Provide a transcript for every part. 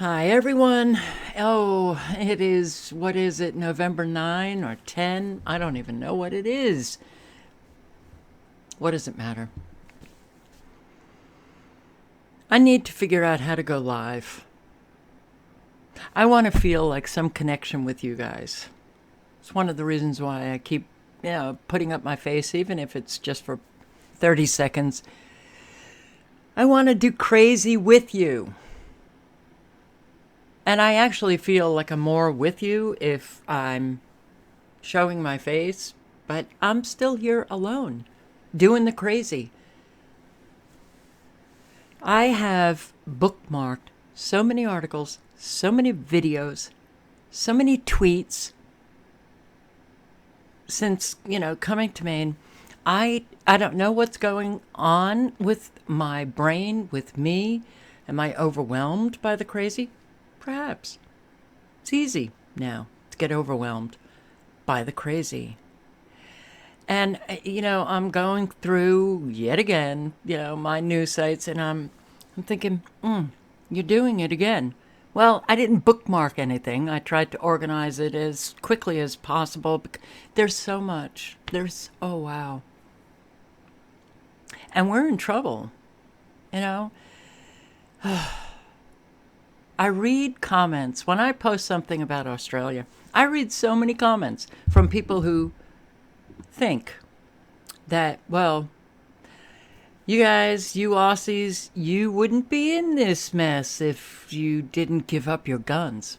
Hi, everyone. Oh, it is, what is it, November 9 or 10? I don't even know what it is. What does it matter? I need to figure out how to go live. I want to feel like some connection with you guys. It's one of the reasons why I keep, putting up my face, even if it's just for 30 seconds. I want to do crazy with you. And I actually feel like I'm more with you if I'm showing my face, but I'm still here alone, doing the crazy. I have bookmarked so many articles, so many videos, so many tweets since, coming to Maine. I don't know what's going on with my brain, with me. Am I overwhelmed by the crazy? Perhaps. It's easy now to get overwhelmed by the crazy. And, I'm going through yet again, my news sites, and I'm thinking, you're doing it again. Well, I didn't bookmark anything. I tried to organize it as quickly as possible. There's so much. Oh, wow. And we're in trouble, you know? I read comments. When I post something about Australia, I read so many comments from people who think that, well, you guys, you Aussies, you wouldn't be in this mess if you didn't give up your guns.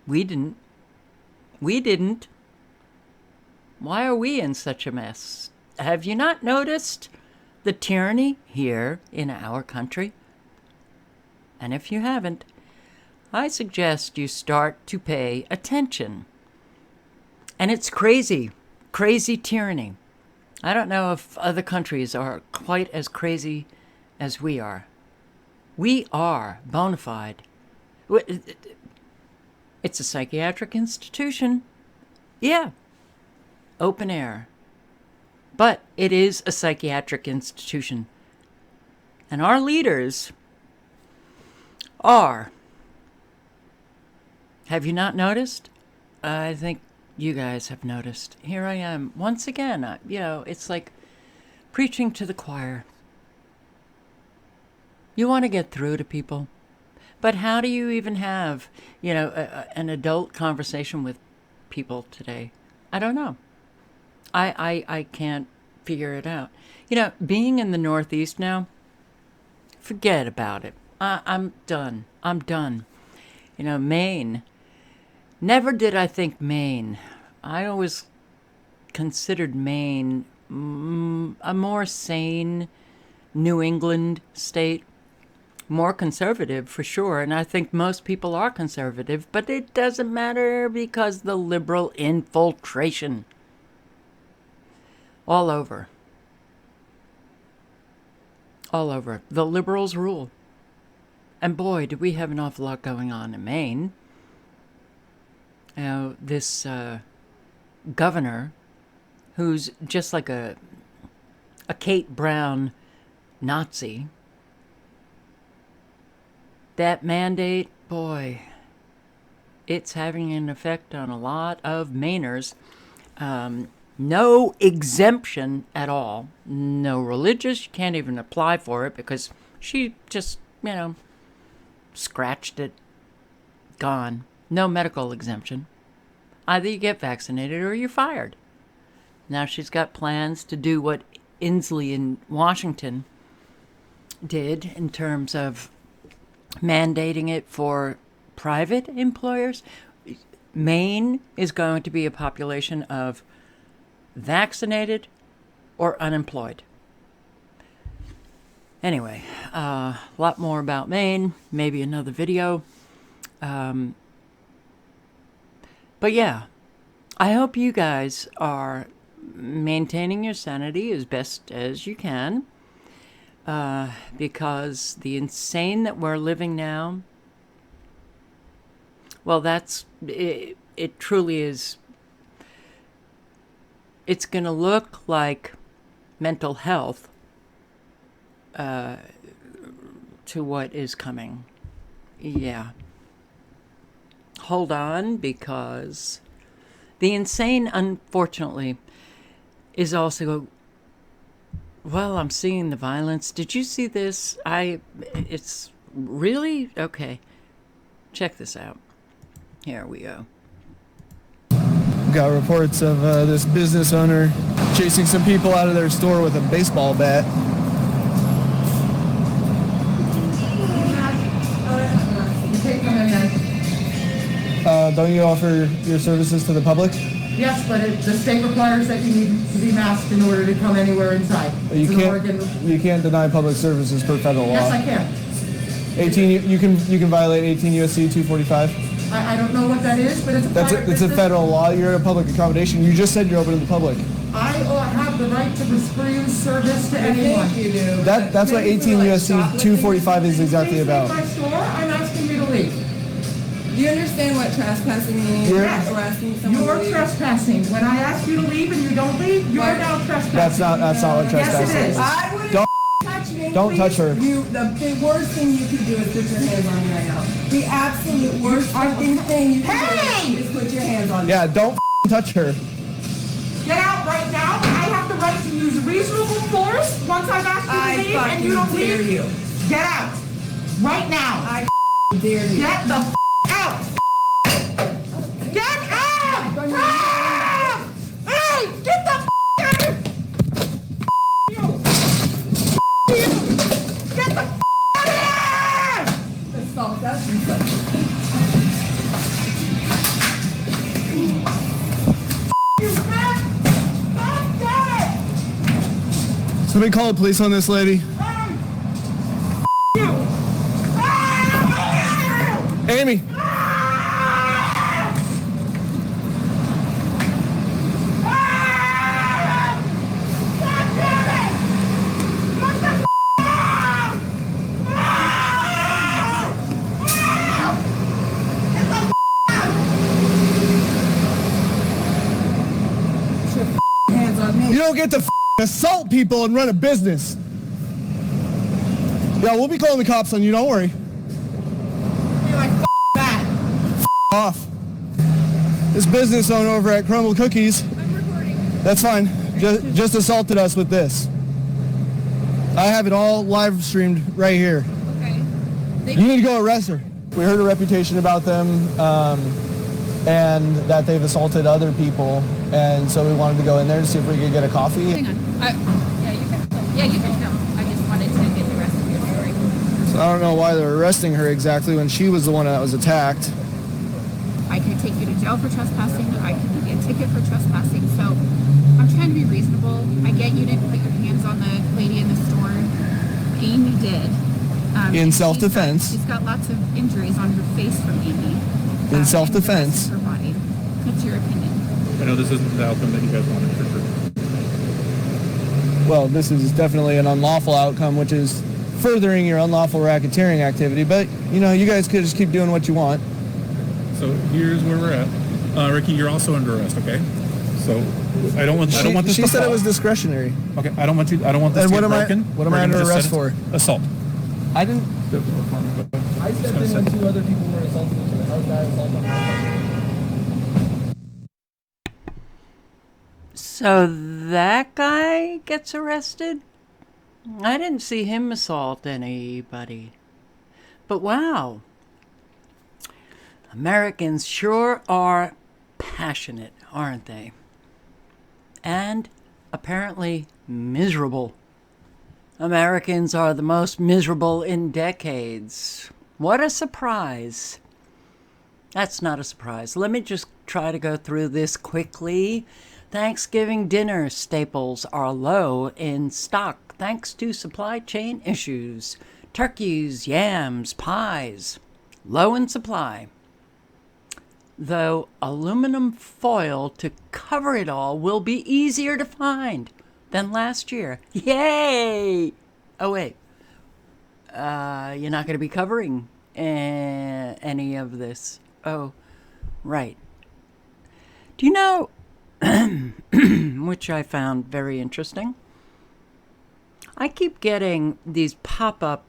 We didn't. We didn't. Why are we in such a mess? Have you not noticed the tyranny here in our country? And if you haven't, I suggest you start to pay attention. And it's crazy, crazy tyranny. I don't know if other countries are quite as crazy as we are. We are bona fide. It's a psychiatric institution. Yeah, open air. But it is a psychiatric institution. And our leaders are. Have you not noticed? I think you guys have noticed. Here I am. Once again, it's like preaching to the choir. You want to get through to people. But how do you even have, an adult conversation with people today? I don't know. I can't figure it out. Being in the Northeast now, forget about it. I'm done. I'm done. Maine. Never did I think Maine. I always considered Maine a more sane New England state. More conservative for sure, and I think most people are conservative, but it doesn't matter because the liberal infiltration all over. All over. The liberals rule. And boy, do we have an awful lot going on in Maine. This governor, who's just like a Kate Brown Nazi, that mandate, boy, it's having an effect on a lot of Mainers. No exemption at all. No religious. You can't even apply for it because she just, scratched it. Gone. No medical exemption. Either you get vaccinated or you're fired. Now she's got plans to do what Inslee in Washington did in terms of mandating it for private employers. Maine is going to be a population of vaccinated or unemployed. Anyway, a lot more about Maine, maybe another video. But yeah, I hope you guys are maintaining your sanity as best as you can. Because the insane that we're living now, well, it truly is. It's going to look like mental health to to what is coming. Yeah. Hold on, because the insane, unfortunately, is also... Well, I'm seeing the violence. Did you see this? It's really... Okay. Check this out. Here we go. Got reports of this business owner chasing some people out of their store with a baseball bat. Don't you offer your services to the public? Yes, but the state requires that you need to be masked in order to come anywhere inside. You can't deny public services per federal law. Yes, I can. 18. You can violate 18 U.S.C. 245. I don't know what that is, but it's a federal law. You're a public accommodation. You just said you're open to the public. I have the right to refuse service to anyone. You do. That's what 18 U.S.C. 245 is exactly about. My store, I'm asking you to leave. Do you understand what trespassing means? Yes. Arresting someone. You're trespassing. When I ask you to leave and you don't leave, you're now trespassing. That's not what trespassing is. I wouldn't touch me. Don't touch her. The worst thing you can do is put your hands on me right now. The absolute worst fucking thing you can do is put your hands on me. Yeah, don't touch her. Get out right now. I have the right to use reasonable force once I've asked you to leave and you don't dare leave. you. Get out. Right now. I dare you. Get the out. Get out. Ah! Hey, get the out. You. Get the out of here. Assault, that's insane. Somebody call the police on this lady. Amy. Hands on me. You don't get to assault people and run a business. Yeah, we'll be calling the cops on you, don't worry. You're like that. Off. This business owner over at Crumble Cookies, I'm recording. that's fine, just assaulted us with this. I have it all live streamed right here. Okay. You need to go arrest her. We heard a reputation about them and that they've assaulted other people, and so we wanted to go in there to see if we could get a coffee. Hang on. Yeah, you can film. I just wanted to get the rest of your story. So I don't know why they're arresting her exactly when she was the one that was attacked. I could take you to jail for trespassing. I could give you a ticket for trespassing. So I'm trying to be reasonable. I get you didn't put your hands on the lady in the store. Amy did. In self-defense. She's got lots of injuries on her face from Amy. In self-defense. Her body. What's your opinion? I know this isn't the outcome that you guys wanted for sure. Well, this is definitely an unlawful outcome, which is furthering your unlawful racketeering activity. But, you know, you guys could just keep doing what you want. So here's where we're at. Ricky, you're also under arrest, okay? So I don't want this She to said fall. it was discretionary. Okay, I don't want this And to what get am I- broken. what am We're I gonna under just arrest set it- for? Assault. I didn't... I stepped in when 2 other people were assaulting each other. How was that assault on my part? So that guy gets arrested? I didn't see him assault anybody. But wow. Americans sure are passionate, aren't they? And apparently miserable. Americans are the most miserable in decades. What a surprise. That's not a surprise. Let me just try to go through this quickly. Thanksgiving dinner staples are low in stock thanks to supply chain issues. Turkeys, yams, pies, low in supply. Though aluminum foil to cover it all will be easier to find than last year. Yay! Oh, wait. You're not going to be covering any of this. Oh, right. Do you know, which I found very interesting, I keep getting these pop-up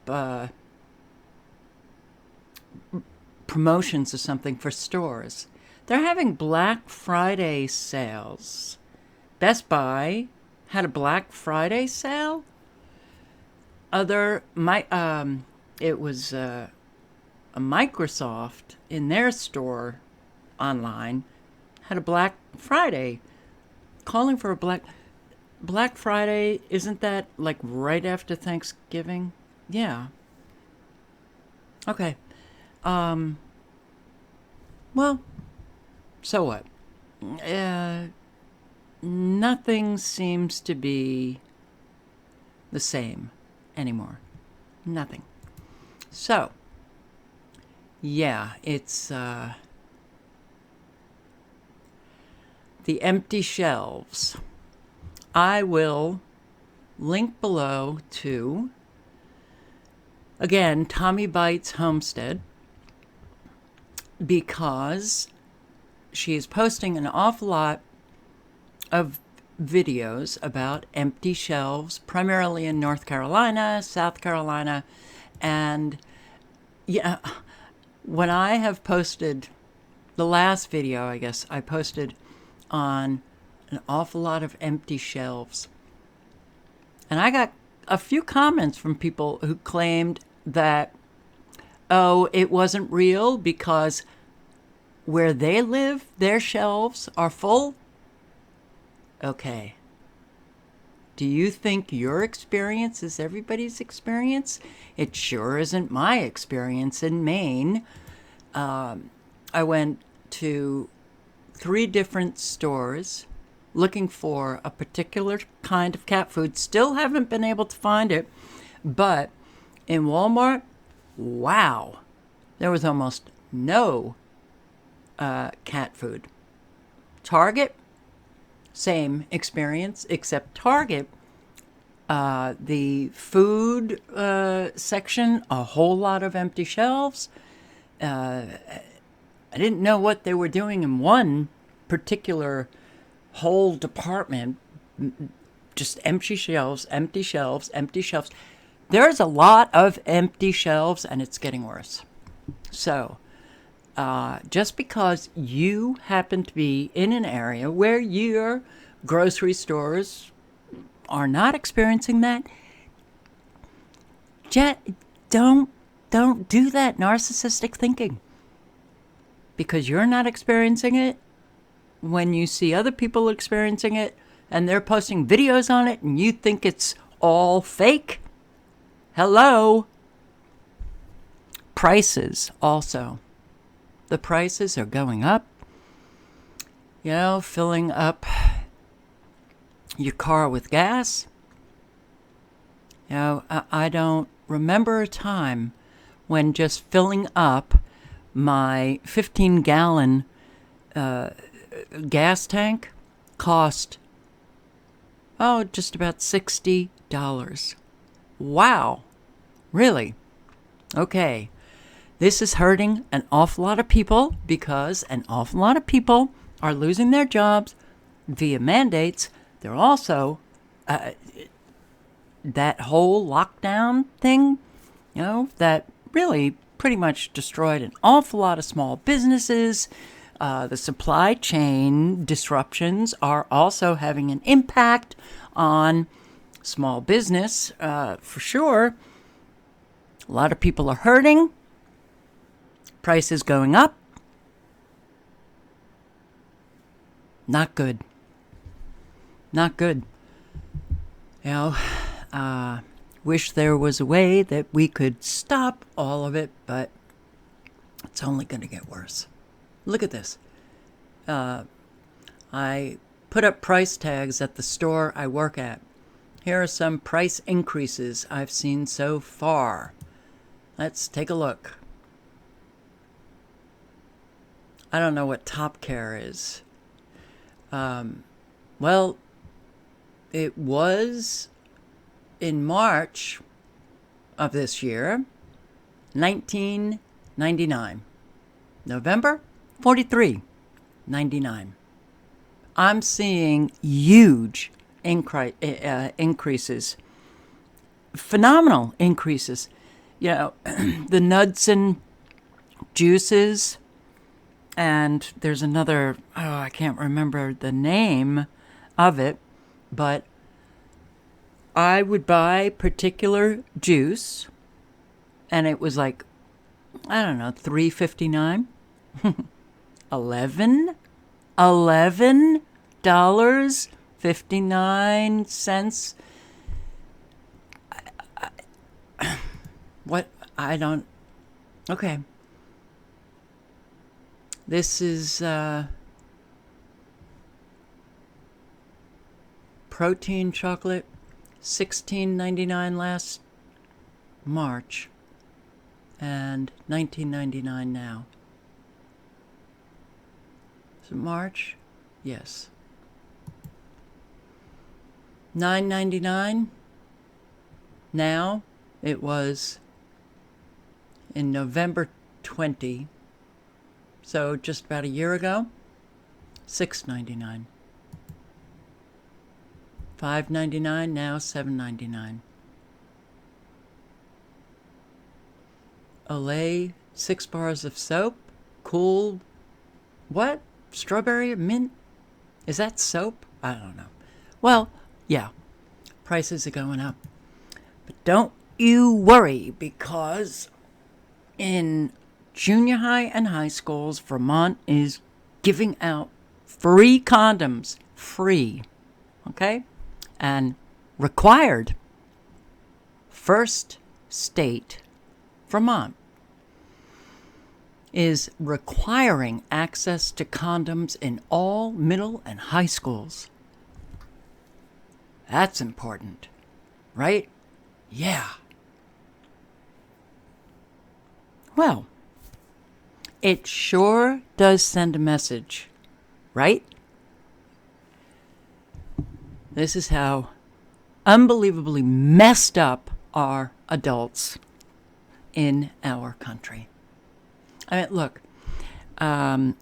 promotions or something for stores. They're having Black Friday sales. Best Buy had a Black Friday sale. It was a Microsoft in their store online had a Black Friday, calling for a Black Friday. Isn't that like right after Thanksgiving? Yeah. Okay. Well, so what? Nothing seems to be the same anymore. Nothing. So, yeah, it's the empty shelves. I will link below to, again, Tommy Bites Homestead, because she is posting an awful lot of videos about empty shelves, primarily in North Carolina, South Carolina, and yeah, when I have posted the last video, I guess I posted on an awful lot of empty shelves, and I got a few comments from people who claimed that, oh, it wasn't real because where they live, their shelves are full. Okay. Do you think your experience is everybody's experience? It sure isn't my experience in Maine. I went to 3 different stores looking for a particular kind of cat food. Still haven't been able to find it. But in Walmart, wow, there was almost no cat food. Target, same experience, except Target, the food section, a whole lot of empty shelves. I didn't know what they were doing in one particular whole department. Just empty shelves, empty shelves, empty shelves. There's a lot of empty shelves, and it's getting worse. So, just because you happen to be in an area where your grocery stores are not experiencing that, don't do that narcissistic thinking. Because you're not experiencing it, when you see other people experiencing it and they're posting videos on it and you think it's all fake, hello. Prices also. The prices are going up. You know, filling up your car with gas. You know, I don't remember a time when just filling up my 15-gallon gas tank cost, just about $60. Wow. Really? Okay. This is hurting an awful lot of people because an awful lot of people are losing their jobs via mandates. They're also, that whole lockdown thing, you know, that really pretty much destroyed an awful lot of small businesses. The supply chain disruptions are also having an impact on small business, for sure. A lot of people are hurting. Prices going up. Not good. Not good. You know, wish there was a way that we could stop all of it, but it's only going to get worse. Look at this. I put up price tags at the store I work at. Here are some price increases I've seen so far. Let's take a look. I don't know what Top Care is. Well, it was in March of this year, $19.99. November, $43.99. I'm seeing huge increases, phenomenal increases. You know, the nuts and juices, and there's another, I can't remember the name of it, but I would buy particular juice, and it was like, I don't know, $3.59, $11.59. What? I don't. Okay. This is protein chocolate, $16.99 last March, and $19.99 now. Is it March? Yes. $9.99 now. It was in November 20, so just about a year ago, $6.99. $5.99 now, $7.99. Olay 6 bars of soap, cool. What? Strawberry mint? Is that soap? I don't know. Well, yeah, prices are going up. But don't you worry, because in junior high and high schools, Vermont is giving out free condoms. Free. Okay? And required. First state, Vermont, is requiring access to condoms in all middle and high schools. That's important, right? Yeah. Well, it sure does send a message, right? This is how unbelievably messed up are adults in our country. I mean, look, well,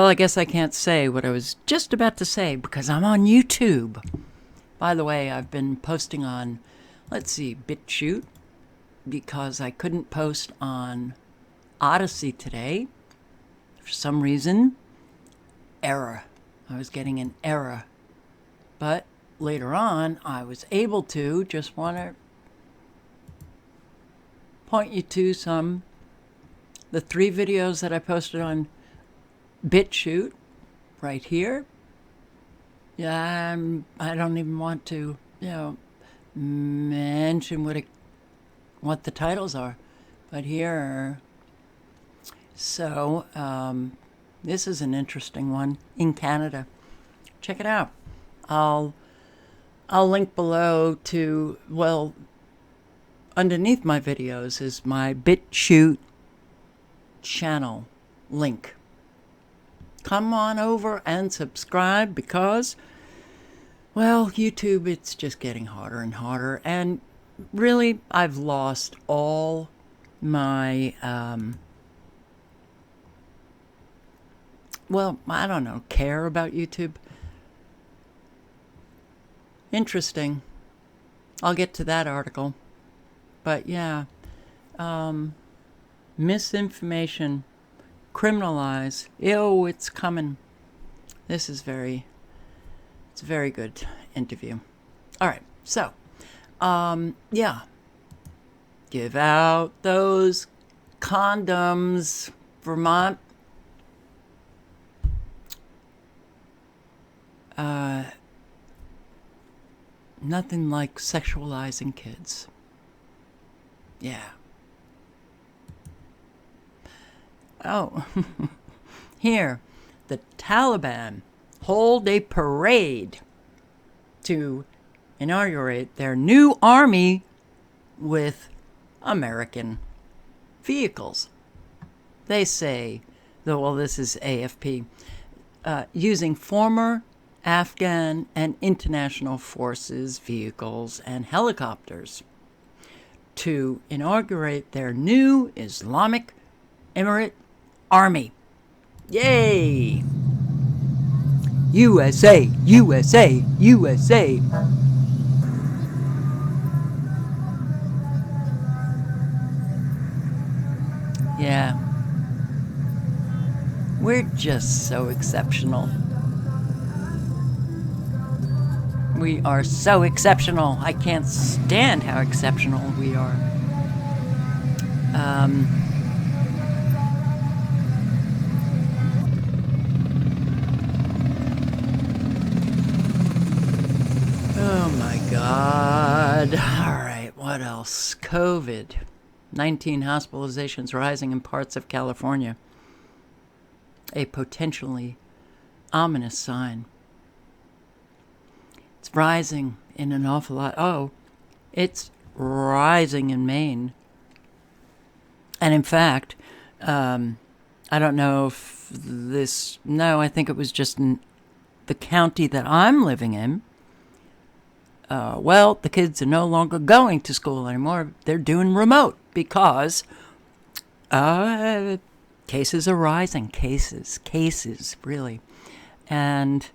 I guess I can't say what I was just about to say because I'm on YouTube. By the way, I've been posting on, let's see, BitChute, because I couldn't post on Odyssey today. For some reason, error. I was getting an error. But later on, I was able to. Just want to point you to the 3 videos that I posted on BitChute right here. Yeah, I don't even want to, mention what the titles are, but here. So this is an interesting one in Canada. Check it out. I'll link below to, well, underneath my videos is my BitChute channel link. Come on over and subscribe because, well, YouTube, it's just getting harder and harder. And really, I've lost all my, well, I don't know, care about YouTube. Interesting. I'll get to that article. But yeah, misinformation, criminalize. Ew, it's coming. This is it's a very good interview. All right, so, yeah. Give out those condoms, Vermont. Nothing like sexualizing kids. Yeah. Oh, here, the Taliban hold a parade to inaugurate their new army with American vehicles. They say, well, this is AFP, using former Afghan and international forces vehicles and helicopters to inaugurate their new Islamic Emirate Army. Yay! USA, USA, USA. Yeah. We're just so exceptional. We are so exceptional. I can't stand how exceptional we are. Oh my God. All right, what else? COVID. 19 hospitalizations rising in parts of California. A potentially ominous sign. It's rising in an awful lot. Oh, it's rising in Maine. And in fact, I don't know if this... No, I think it was just in the county that I'm living in. Well, the kids are no longer going to school anymore. They're doing remote because cases are rising. Cases, really. And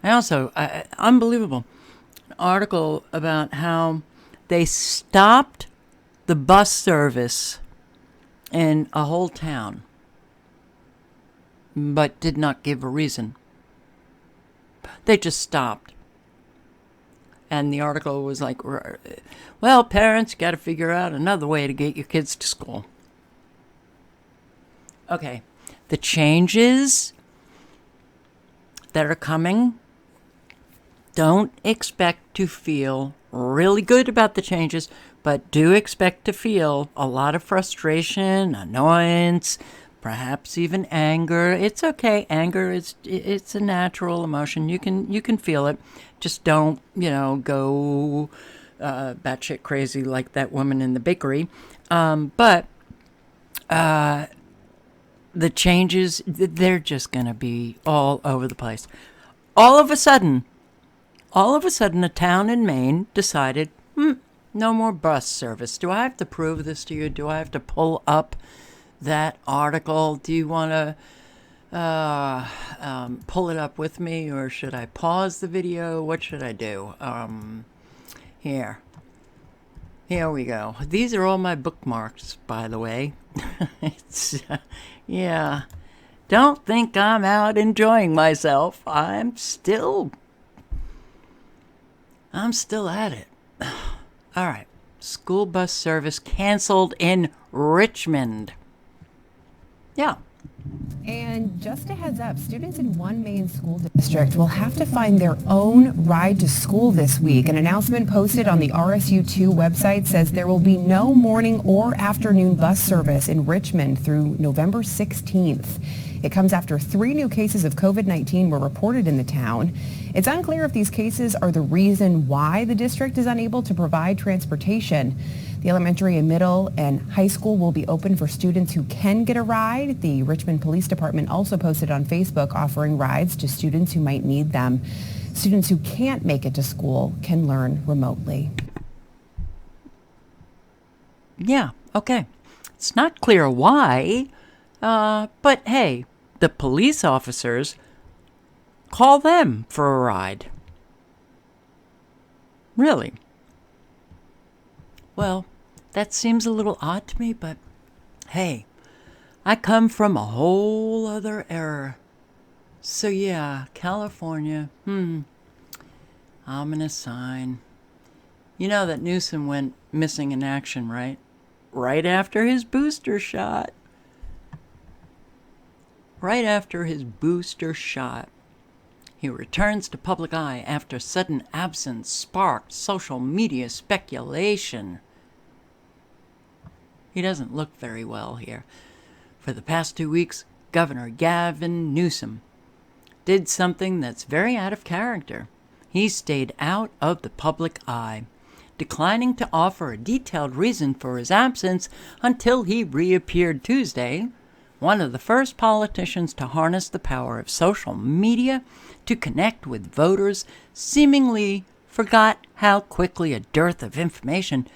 I also, unbelievable, an article about how they stopped the bus service in a whole town, but did not give a reason. They just stopped. And the article was like, well, parents got to figure out another way to get your kids to school. Okay, the changes that are coming, don't expect to feel really good about the changes, but do expect to feel a lot of frustration, annoyance, perhaps even anger. It's okay. Anger it's a natural emotion. You can feel it. Just don't, go batshit crazy like that woman in the bakery. But the changes, they're just going to be all over the place. All of a sudden, a town in Maine decided, no more bus service. Do I have to prove this to you? Do I have to pull up that article? Do you want to pull it up with me, or should I pause the video? What should I do? Here we go. These are all my bookmarks, by the way. It's yeah. Don't think I'm out enjoying myself. I'm still at it. All right. School bus service canceled in Richmond. Yeah. And just a heads up, students in one Maine school district will have to find their own ride to school this week. An announcement posted on the RSU2 website says there will be no morning or afternoon bus service in Richmond through November 16th. It comes after 3 new cases of COVID-19 were reported in the town. It's unclear if these cases are the reason why the district is unable to provide transportation. The elementary and middle and high school will be open for students who can get a ride. The Richmond Police Department also posted on Facebook offering rides to students who might need them. Students who can't make it to school can learn remotely. Yeah, okay. It's not clear why, but hey, the police officers, call them for a ride. Really? Well, that seems a little odd to me, but hey, I come from a whole other era. So yeah, California, ominous sign. You know that Newsom went missing in action, right? Right after his booster shot. Right after his booster shot. He returns to public eye after sudden absence sparked social media speculation. He doesn't look very well here. For the past 2 weeks, Governor Gavin Newsom did something that's very out of character. He stayed out of the public eye, declining to offer a detailed reason for his absence until he reappeared Tuesday, one of the first politicians to harness the power of social media to connect with voters seemingly forgot how quickly a dearth of information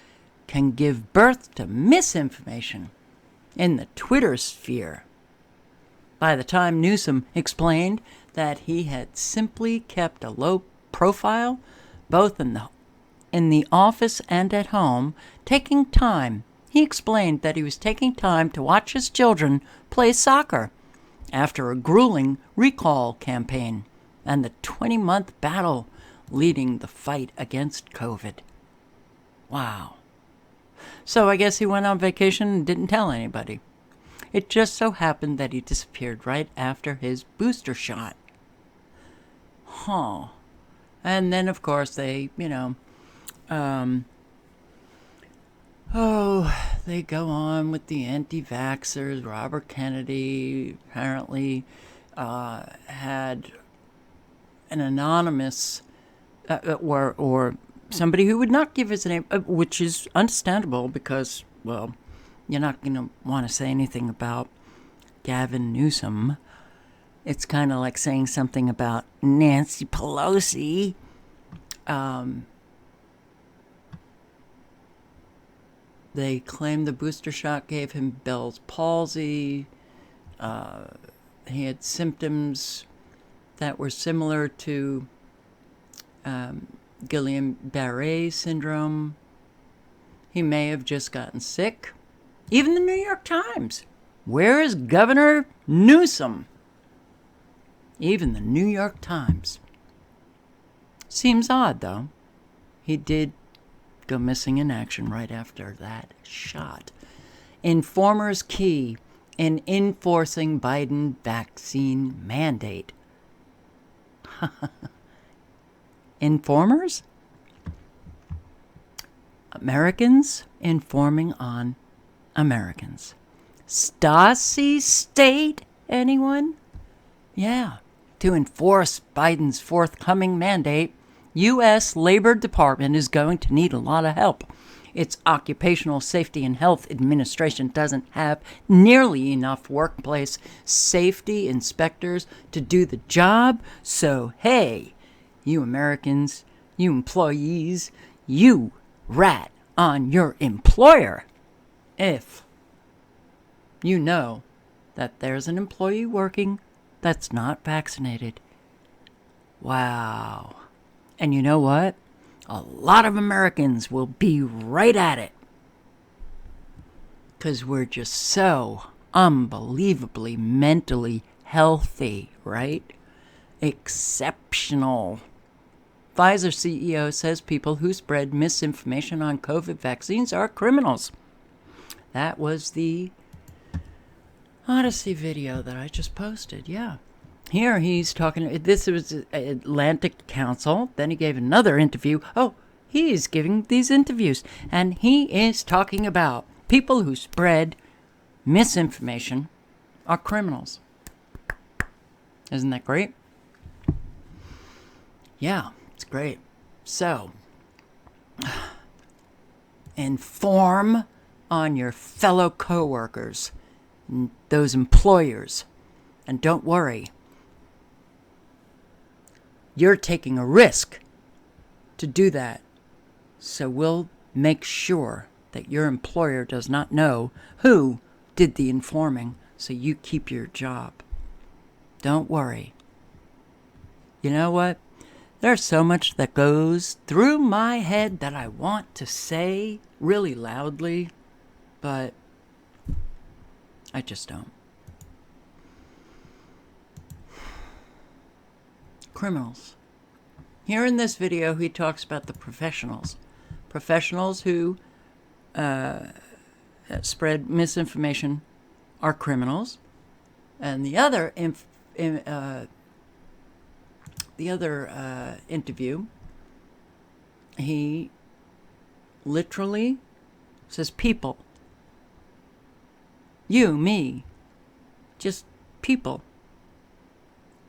can give birth to misinformation in the Twitter sphere. By the time Newsom explained that he had simply kept a low profile, both in the office and at home, taking time He explained that he was taking time to watch his children play soccer after a grueling recall campaign and the 20-month battle leading the fight against COVID. Wow. So I guess he went on vacation and didn't tell anybody. It just so happened that he disappeared right after his booster shot. Huh. And then, of course, they, they go on with the anti-vaxxers. Robert Kennedy apparently had an anonymous or somebody who would not give his name, which is understandable because, well, you're not going to want to say anything about Gavin Newsom. It's kind of like saying something about Nancy Pelosi. They claim the booster shot gave him Bell's palsy. He had symptoms that were similar to Guillain-Barré syndrome. He may have just gotten sick. Even the New York Times. Where is Governor Newsom? Even the New York Times. Seems odd, though. He did go missing in action right after that shot. Informers key in enforcing Biden vaccine mandate. Informers? Americans informing on Americans. Stasi state, anyone? Yeah. To enforce Biden's forthcoming mandate, U.S. Labor Department is going to need a lot of help. Its Occupational Safety and Health Administration doesn't have nearly enough workplace safety inspectors to do the job. So, hey, you Americans, you employees, you rat on your employer. If you know that there's an employee working that's not vaccinated. Wow. And you know what? A lot of Americans will be right at it. Because we're just so unbelievably mentally healthy, right? Exceptional. Pfizer CEO says people who spread misinformation on COVID vaccines are criminals. That was the Odyssey video that I just posted, yeah. Here he's talking, this was Atlantic Council, then he gave another interview. Oh, he's giving these interviews, and he is talking about people who spread misinformation are criminals. Isn't that great? Yeah, it's great. So, inform on your fellow coworkers, those employers, and don't worry. You're taking a risk to do that. So we'll make sure that your employer does not know who did the informing, so you keep your job. Don't worry. You know what? There's so much that goes through my head that I want to say really loudly, but I just don't. Criminals. Here in this video, he talks about the professionals. Professionals who spread misinformation are criminals. And the other interview, he literally says people. You, me, just people.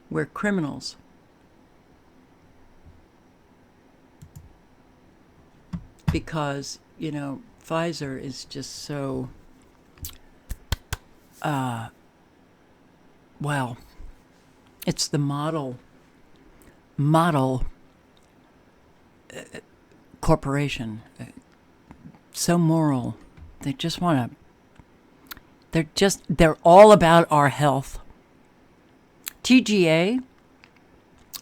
We're criminals. Because, you know, Pfizer is just so, well, it's the model corporation. So moral. They just want to, they're all about our health. TGA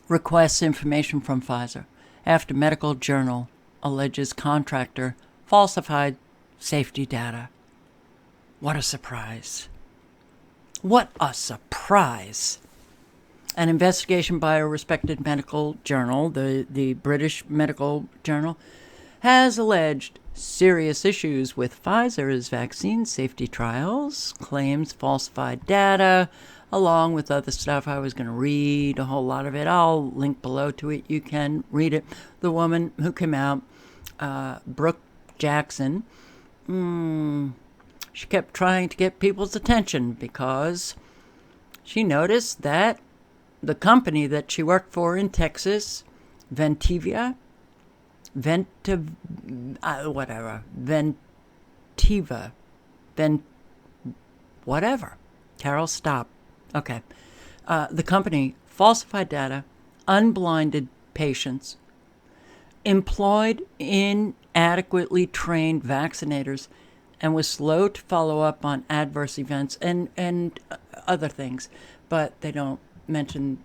requests information from Pfizer after medical journal alleges contractor falsified safety data. What a surprise. What a surprise. An investigation by a respected medical journal, the British Medical Journal, has alleged serious issues with Pfizer's vaccine safety trials, claims falsified data, along with other stuff. I was going to read a whole lot of it. I'll link below to it. You can read it. The woman who came out, Brooke Jackson, she kept trying to get people's attention because she noticed that the company that she worked for in Texas, Ventiva, whatever. Carol, stop. Okay. The company falsified data, unblinded patients, employed inadequately trained vaccinators, and was slow to follow up on adverse events and other things. But they don't mention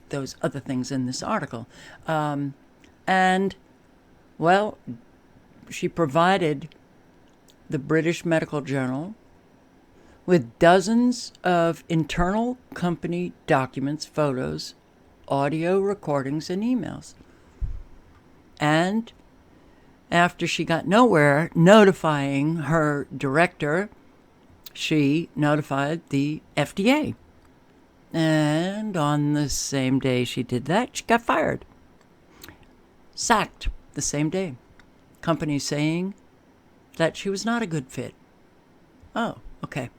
those other things in this article. And, well, she provided the British Medical Journal with dozens of internal company documents, photos, audio recordings, and emails. And after she got nowhere notifying her director, she notified the FDA. And on the same day she did that, she got fired. Sacked the same day. Company saying that she was not a good fit. Oh, okay.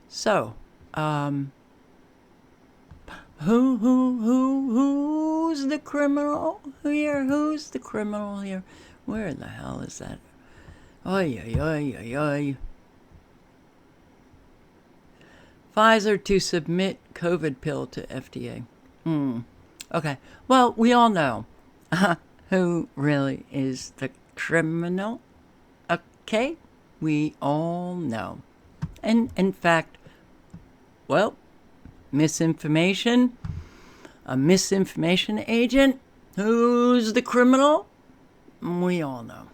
So, who's the criminal here? Who's the criminal here? Where the hell is that? Oy, oy, oy, oy, oy. Pfizer to submit COVID pill to FDA. Okay. Well, we all know who really is the criminal. Okay? We all know. And in fact, well, misinformation, a misinformation agent, who's the criminal? We all know.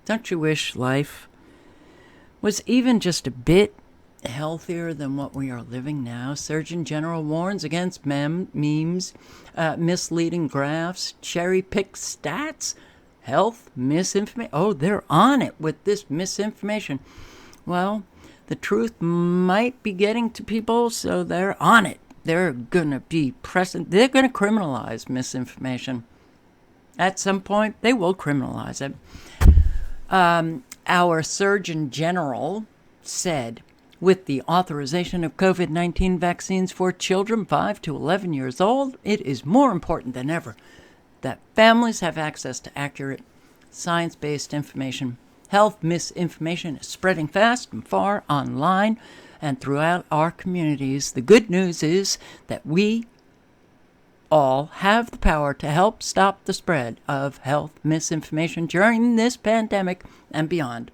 Don't you wish life was even just a bit healthier than what we are living now? Surgeon General warns against memes, misleading graphs, cherry-picked stats, health misinformation. Oh, they're on it with this misinformation. Well, the truth might be getting to people, so they're on it. They're going to be pressing. They're going to criminalize misinformation. At some point, they will criminalize it. Our Surgeon General said, with the authorization of COVID-19 vaccines for children 5 to 11 years old, it is more important than ever that families have access to accurate, science-based information. Health misinformation is spreading fast and far online and throughout our communities. The good news is that we all have the power to help stop the spread of health misinformation during this pandemic and beyond.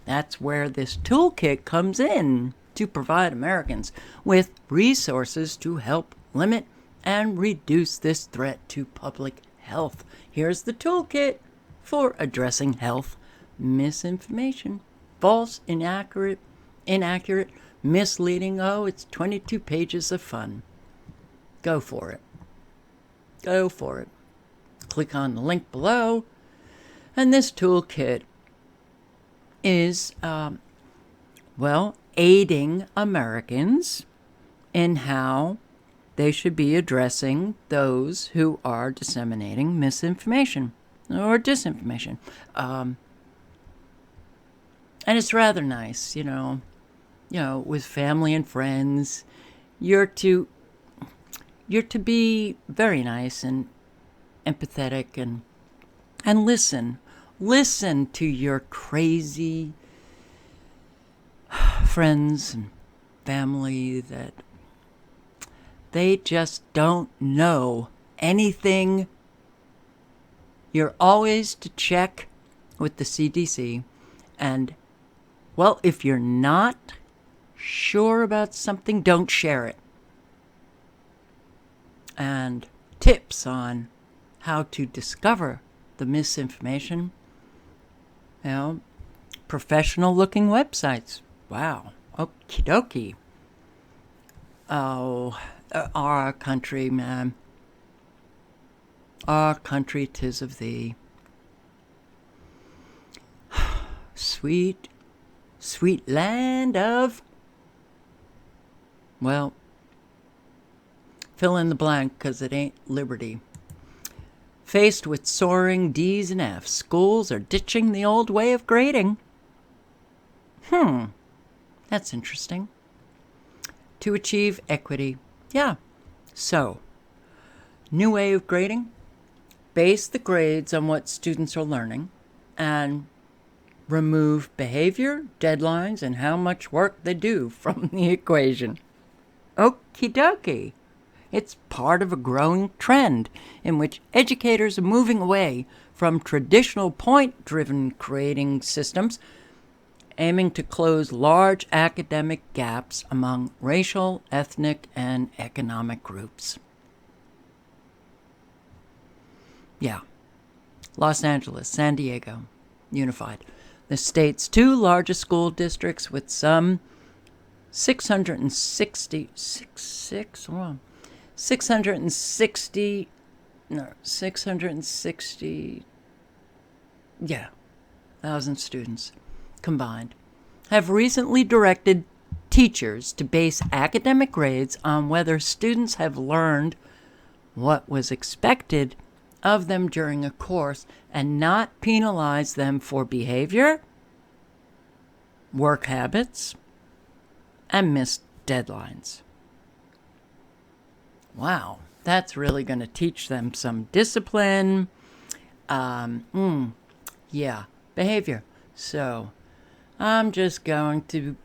That's where this toolkit comes in, to provide Americans with resources to help limit and reduce this threat to public health. Here's the toolkit for addressing health misinformation. False, inaccurate, misleading. Oh, it's 22 pages of fun. Go for it. Go for it. Click on the link below. And this toolkit is, aiding Americans in how they should be addressing those who are disseminating misinformation or disinformation. And it's rather nice, with family and friends, you're to be very nice and empathetic and listen to your crazy friends and family that they just don't know anything. You're always to check with the CDC, and if you're not sure about something, don't share it. And tips on how to discover the misinformation. You know, professional looking websites. Wow. Okie dokie. Oh, our country, man. Our country, 'tis of thee. Sweet, sweet land of... Well, fill in the blank, 'cause it ain't liberty. Faced with soaring D's and F's, schools are ditching the old way of grading. That's interesting. To achieve equity. Yeah. So, new way of grading. Base the grades on what students are learning and remove behavior, deadlines, and how much work they do from the equation. Okie dokie. It's part of a growing trend in which educators are moving away from traditional point-driven grading systems, aiming to close large academic gaps among racial, ethnic, and economic groups. Yeah. Los Angeles, San Diego, unified. The state's two largest school districts with some 660 thousand students combined have recently directed teachers to base academic grades on whether students have learned what was expected of them during a course and not penalize them for behavior, work habits, and missed deadlines. Wow, that's really going to teach them some discipline. Behavior. So I'm just going to,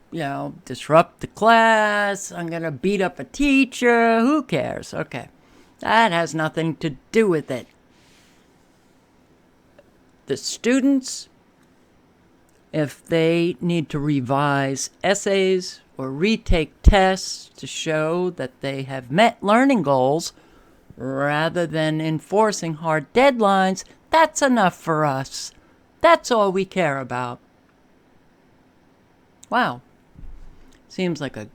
disrupt the class. I'm going to beat up a teacher. Who cares? Okay. That has nothing to do with it. The students, if they need to revise essays or retake tests to show that they have met learning goals, rather than enforcing hard deadlines, that's enough for us. That's all we care about. Wow. Seems like a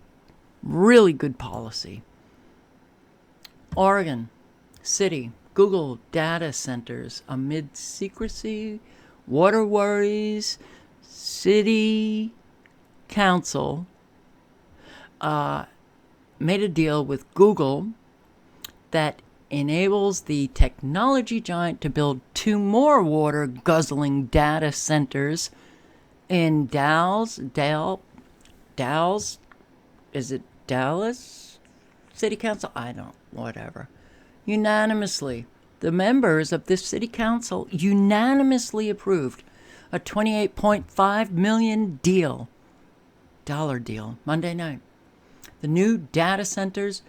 really good policy. Oregon City, Google data centers amid secrecy, water worries. City Council made a deal with Google that enables the technology giant to build 2 more water-guzzling data centers in Dallas, is it Dallas City Council? Whatever. Unanimously, the members of this city council unanimously approved a $28.5 million dollar deal Monday night. The new data centers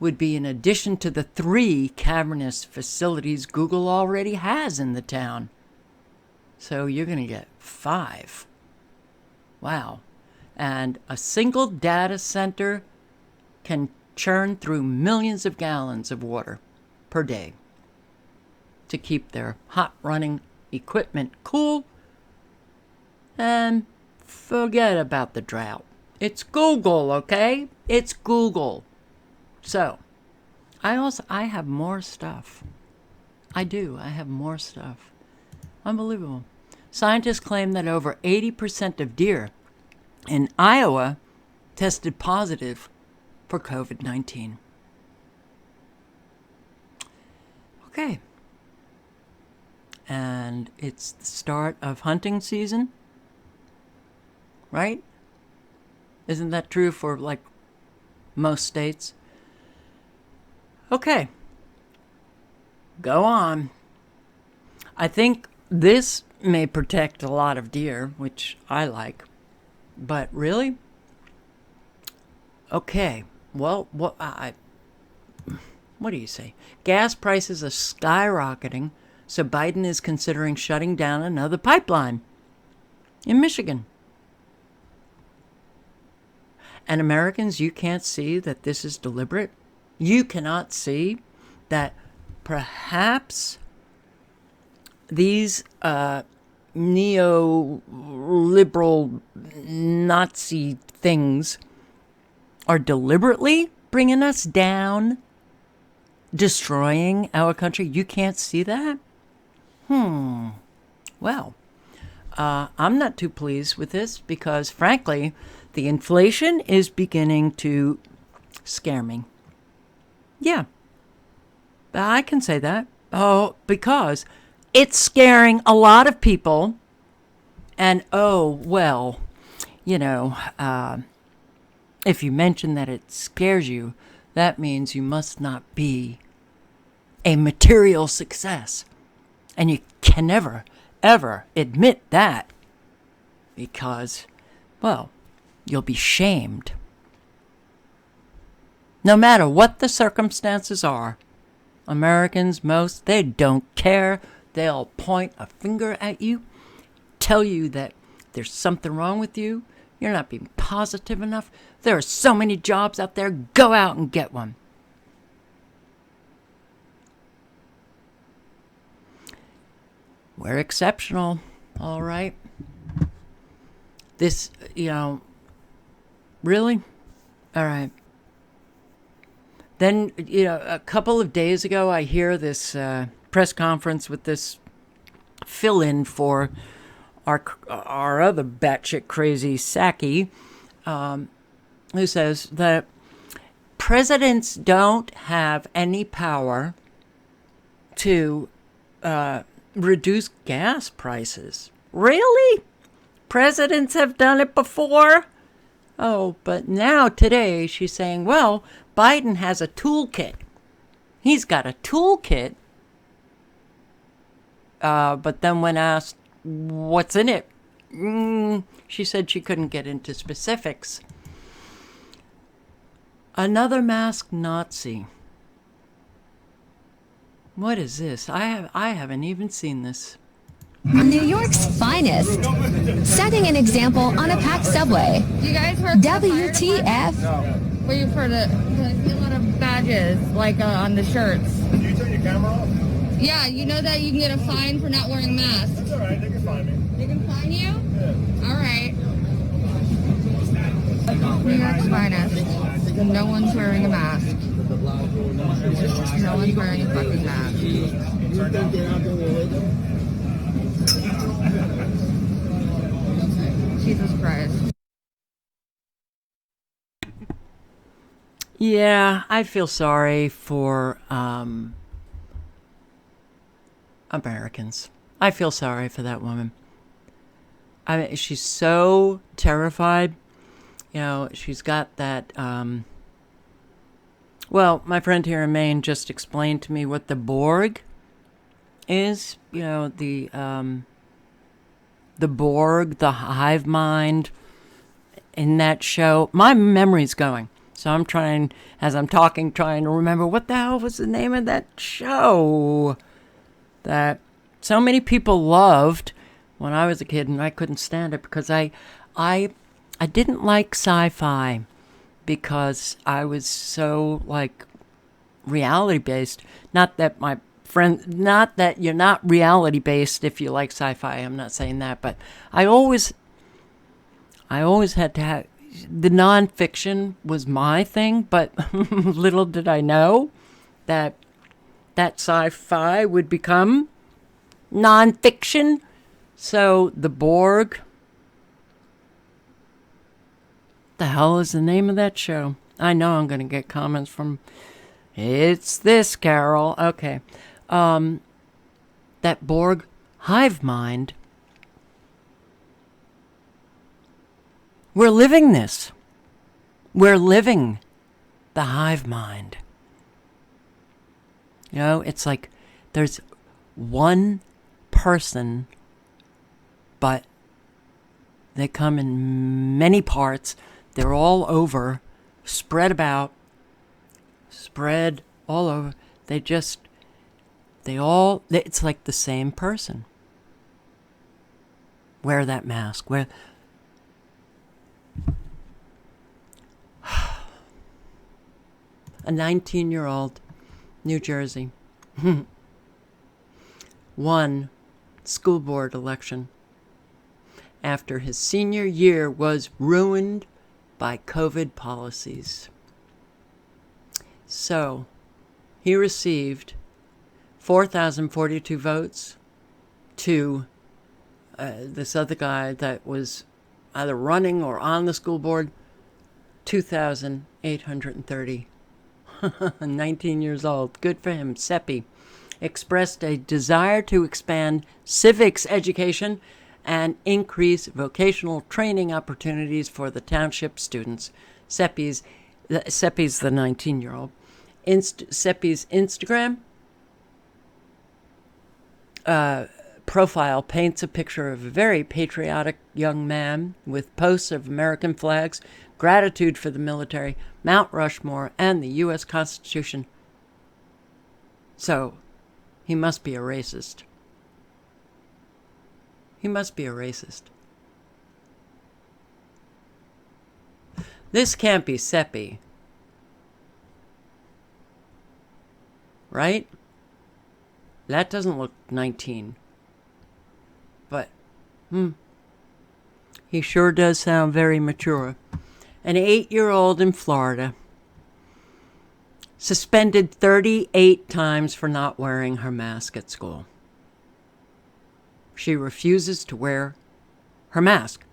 would be in addition to the 3 cavernous facilities Google already has in the town. So you're going to get 5. Wow. And a single data center can churn through millions of gallons of water per day to keep their hot running equipment cool and forget about the drought. It's Google, okay? It's Google. So, I have more stuff. I do. I have more stuff. Unbelievable. Scientists claim that over 80% of deer in Iowa tested positive for COVID-19. Okay. And it's the start of hunting season, right? Isn't that true for, most states? Okay. Go on. I think this may protect a lot of deer, which I like. But really? Okay. Well, what do you say? Gas prices are skyrocketing, so Biden is considering shutting down another pipeline in Michigan. And Americans, you can't see that this is deliberate. You cannot see that perhaps these neoliberal Nazi things are deliberately bringing us down, destroying our country. You can't see that? Well, I'm not too pleased with this because, frankly, the inflation is beginning to scare me. Yeah, I can say that. Oh, because it's scaring a lot of people. And, oh, well, you know, if you mention that it scares you, that means you must not be a material success. And you can never, ever admit that because, well, you'll be shamed. No matter what the circumstances are, Americans, they don't care. They'll point a finger at you, tell you that there's something wrong with you. You're not being positive enough. There are so many jobs out there. Go out and get one. We're exceptional, all right? This, really? All right. Then, a couple of days ago, I hear this press conference with this fill-in for our other batshit crazy Psaki, who says that presidents don't have any power to reduce gas prices. Really? Presidents have done it before? Oh, but now today she's saying, well, Biden has a toolkit. He's got a toolkit. But then when asked what's in it, she said she couldn't get into specifics. Another masked Nazi. What is this? I haven't even seen this. New York's finest, setting an example on a packed subway. You guys heard WTF? Well, you've heard it. I see a lot of badges, like on the shirts. Can you turn your camera off? Yeah, you know that you can get a fine for not wearing masks. It's alright, they can find me. They can fine you? Yeah. Alright. New York's finest. No one's wearing a mask. No one's wearing a fucking mask. Jesus Christ. Yeah, I feel sorry for Americans. I feel sorry for that woman. I mean, she's so terrified. She's got that. Well, my friend here in Maine just explained to me what the Borg is. The Borg, the hive mind in that show. My memory's going. So I'm trying to remember what the hell was the name of that show that so many people loved when I was a kid, and I couldn't stand it because I didn't like sci-fi because I was so reality based. Not that you're not reality based if you like sci-fi. I'm not saying that, but I always had to have. The nonfiction was my thing, but little did I know that sci-fi would become nonfiction. So the Borg. The hell is the name of that show? I know I'm going to get comments from, it's this, Carol. Okay. That Borg hive mind. We're living this. We're living the hive mind. It's like there's one person, but they come in many parts. They're all over, spread all over. It's like the same person. Wear that mask. A 19-year-old, New Jersey, won school board election after his senior year was ruined by COVID policies. So, he received 4,042 votes to this other guy that was either running or on the school board, 2,830. 19 years old. Good for him. Seppi expressed a desire to expand civics education and increase vocational training opportunities for the township students. Seppi's the 19-year-old. Seppi's Instagram profile paints a picture of a very patriotic young man with posts of American flags, gratitude for the military, Mount Rushmore, and the U.S. Constitution. So, he must be a racist. He must be a racist. This can't be Seppi. Right? That doesn't look 19. But, he sure does sound very mature. An 8-year-old in Florida, suspended 38 times for not wearing her mask at school. She refuses to wear her mask.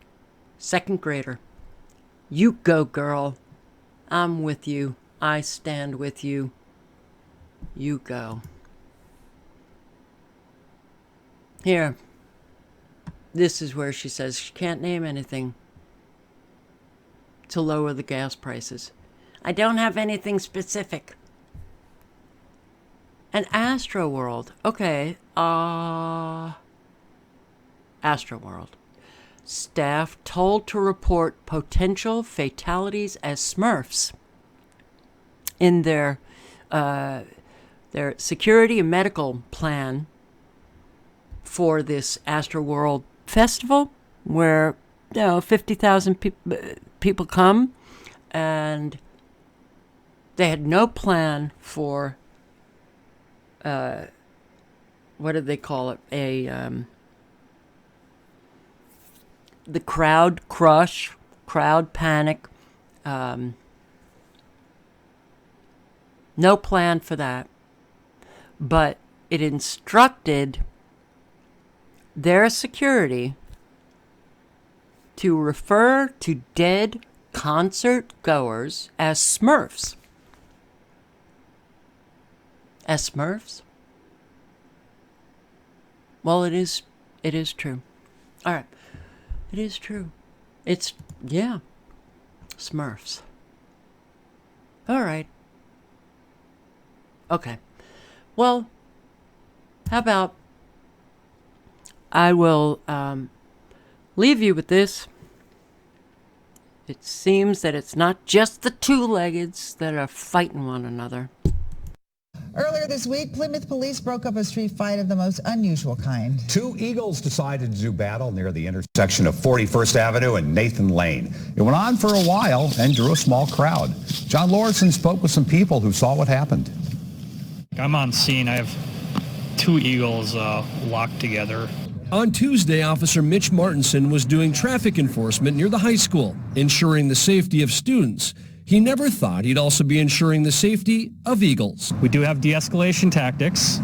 2nd grader. You go, girl. I'm with you. I stand with you. You go. Here. This is where she says she can't name anything to lower the gas prices. I don't have anything specific. And Astroworld. Okay. Astroworld. Staff told to report potential fatalities as Smurfs in their security and medical plan for this Astroworld festival, where 50,000 people come, and they had no plan for what did they call it? The crowd crush, crowd panic. No plan for that. But it instructed their security to refer to dead concert goers as Smurfs. As Smurfs? Well, it is true. All right. It is true. It's, yeah. Smurfs. All right. Okay. Well, how about I will leave you with this. It seems that it's not just the two-leggeds that are fighting one another. Earlier this week, Plymouth police broke up a street fight of the most unusual kind. Two eagles decided to do battle near the intersection of 41st Avenue and Nathan Lane. It went on for a while and drew a small crowd. John Lorison spoke with some people who saw what happened. I'm on scene. I have two eagles locked together. On Tuesday, Officer Mitch Martinson was doing traffic enforcement near the high school, ensuring the safety of students. He never thought he'd also be ensuring the safety of eagles. We do have de-escalation tactics,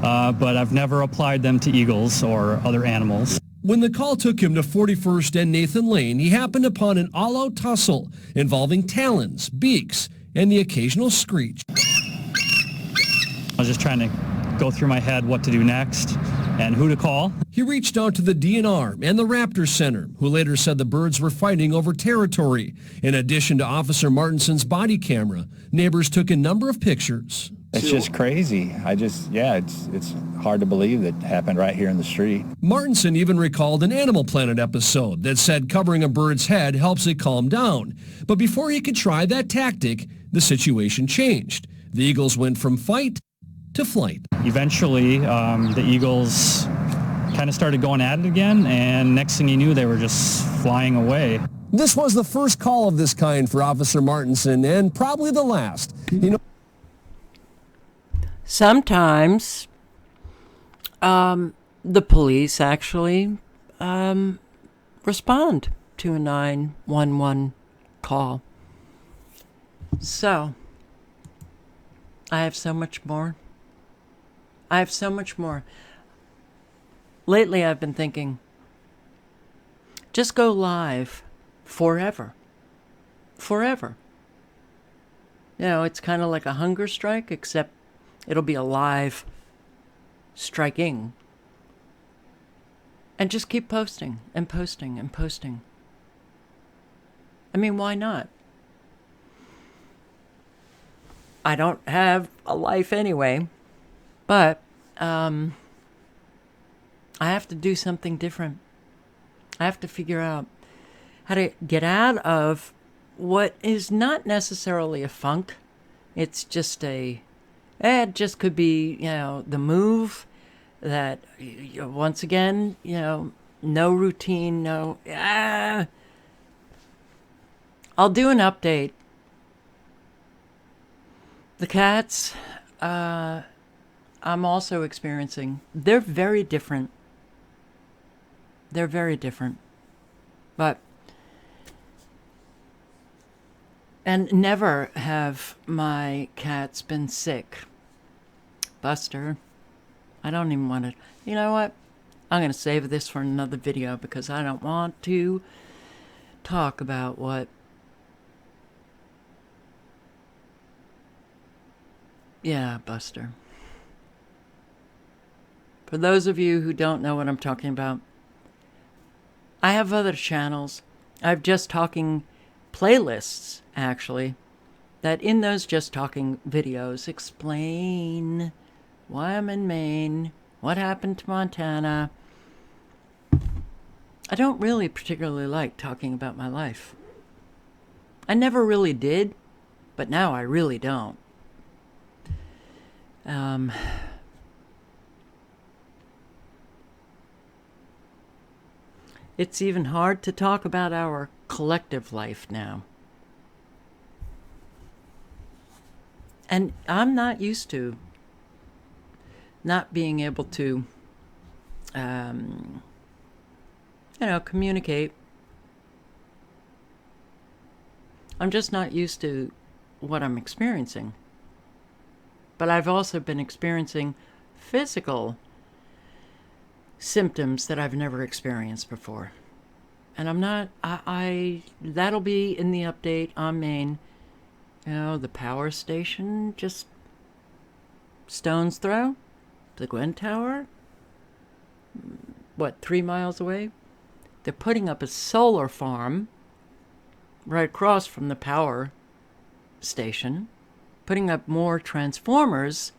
but I've never applied them to eagles or other animals. When the call took him to 41st and Nathan Lane, he happened upon an all-out tussle involving talons, beaks, and the occasional screech. I was just trying to go through my head what to do next and who to call. He reached out to the DNR and the Raptor Center, who later said the birds were fighting over territory. In addition to Officer Martinson's body camera, neighbors took a number of pictures. It's just crazy. It's hard to believe that happened right here in the street. Martinson even recalled an Animal Planet episode that said covering a bird's head helps it calm down. But before he could try that tactic, the situation changed. The eagles went from fight to flight. Eventually, the eagles kind of started going at it again, and next thing you knew, they were just flying away. This was the first call of this kind for Officer Martinson, and probably the last. Sometimes the police actually respond to a 911 call. So, I have so much more. I have so much more. Lately, I've been thinking, just go live forever. Forever. You know, it's kind of like a hunger strike, except it'll be a live striking. And just keep posting and posting and posting. I mean, why not? I don't have a life anyway, but I have to do something different. I have to figure out how to get out of what is not necessarily a funk. It's just it just could be, the move that, once again, no routine, I'll do an update. The cats, I'm also experiencing, they're very different. They're very different. But, and never have my cats been sick. Buster, I don't even want to, you know what? I'm going to save this for another video because I don't want to talk about what. Yeah, Buster. For those of you who don't know what I'm talking about, I have other channels. I have Just Talking playlists, actually, that in those Just Talking videos explain why I'm in Maine, what happened to Montana. I don't really particularly like talking about my life. I never really did, but now I really don't. It's even hard to talk about our collective life now. And I'm not used to not being able to, communicate. I'm just not used to what I'm experiencing. But I've also been experiencing physical symptoms that I've never experienced before. And I'm not, that'll be in the update on Maine. The power station, just stone's throw. The Gwen Tower, 3 miles away? They're putting up a solar farm right across from the power station, putting up more transformers.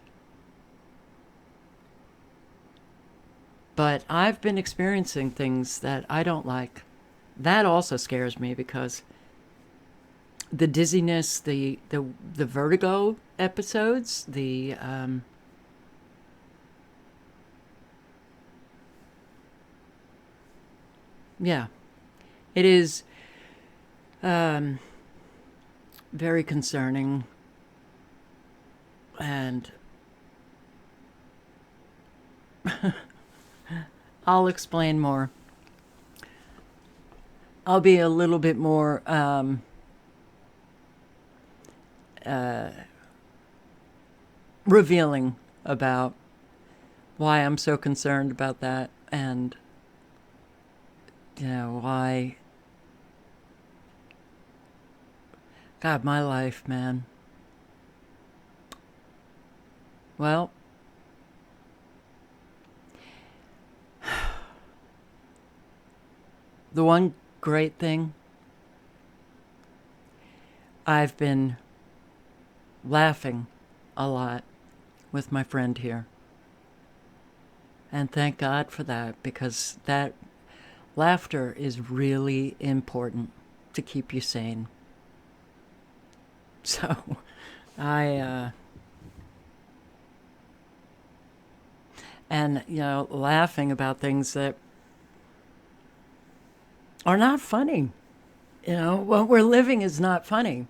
But I've been experiencing things that I don't like. That also scares me because the dizziness, the vertigo episodes, yeah, it is very concerning, and I'll explain more. I'll be a little bit more revealing about why I'm so concerned about that, and why. God, my life, man. Well, the one great thing, I've been laughing a lot with my friend here. And thank God for that, because that laughter is really important to keep you sane. So, laughing about things that are not funny. What we're living is not funny.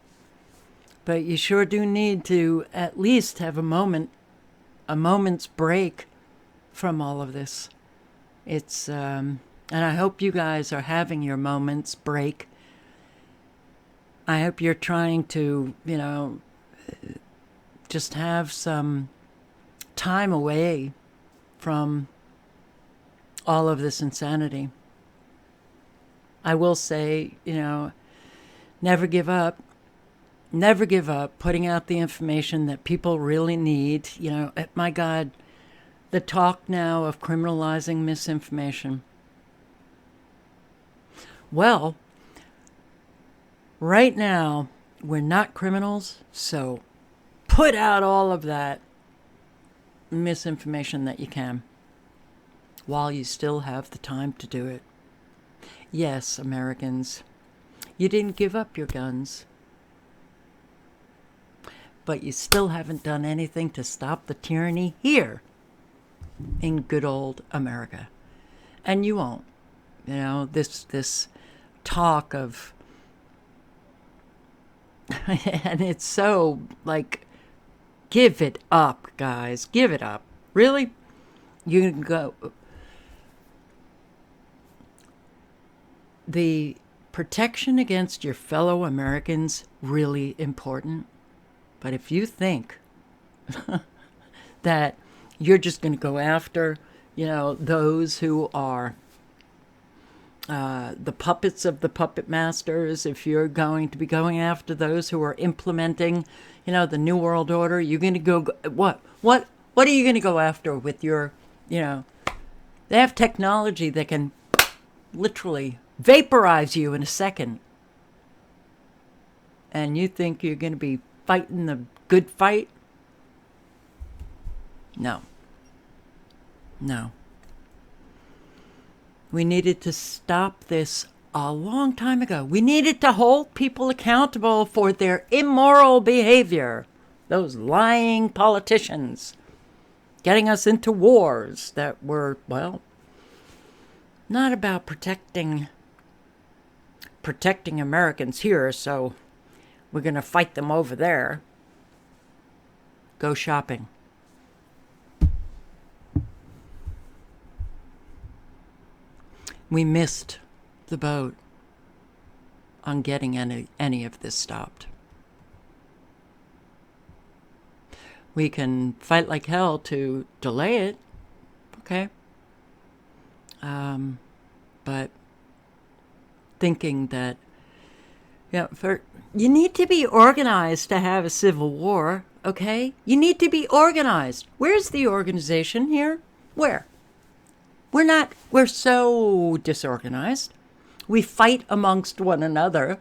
But you sure do need to at least have a moment's break from all of this. It's And I hope you guys are having your moments break. I hope you're trying to, just have some time away from all of this insanity. I will say, never give up. Never give up putting out the information that people really need. My God, the talk now of criminalizing misinformation. Well, right now, we're not criminals, so put out all of that misinformation that you can while you still have the time to do it. Yes, Americans, you didn't give up your guns, but you still haven't done anything to stop the tyranny here in good old America. And you won't. This talk of and it's so like, give it up, guys. Give it up. Really? You can go. The protection against your fellow Americans, really important. But if you think that you're just going to go after, those who are the puppets of the puppet masters, if you're going to be going after those who are implementing, the New World Order, you're going to go, what are you going to go after with your, they have technology that can literally vaporize you in a second. And you think you're going to be fighting the good fight? No. We needed to stop this a long time ago. We needed to hold people accountable for their immoral behavior. Those lying politicians getting us into wars that were, well, not about protecting Americans here, so we're going to fight them over there. Go shopping. We missed the boat on getting any of this stopped. We can fight like hell to delay it, okay? But thinking that, you need to be organized to have a civil war, okay? You need to be organized. Where's the organization here? Where? We're so disorganized. We fight amongst one another.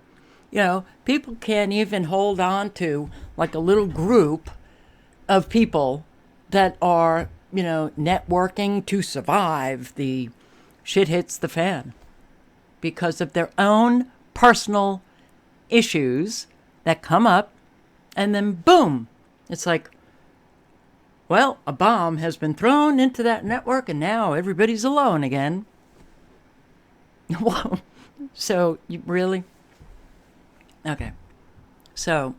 People can't even hold on to like a little group of people that are, networking to survive the shit hits the fan because of their own personal issues that come up, and then boom, it's like, well, a bomb has been thrown into that network and now everybody's alone again. So, you really? Okay. So,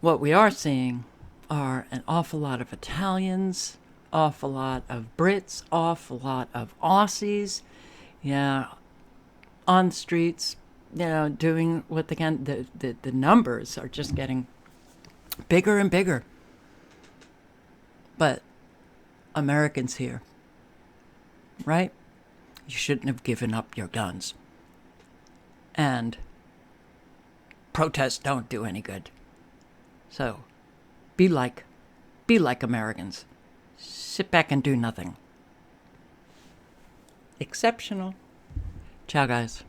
what we are seeing are an awful lot of Italians, awful lot of Brits, awful lot of Aussies, on the streets, doing what they can. The numbers are just getting bigger and bigger. But Americans here, right? You shouldn't have given up your guns. And protests don't do any good. So, be like Americans. Sit back and do nothing. Exceptional. Ciao, guys.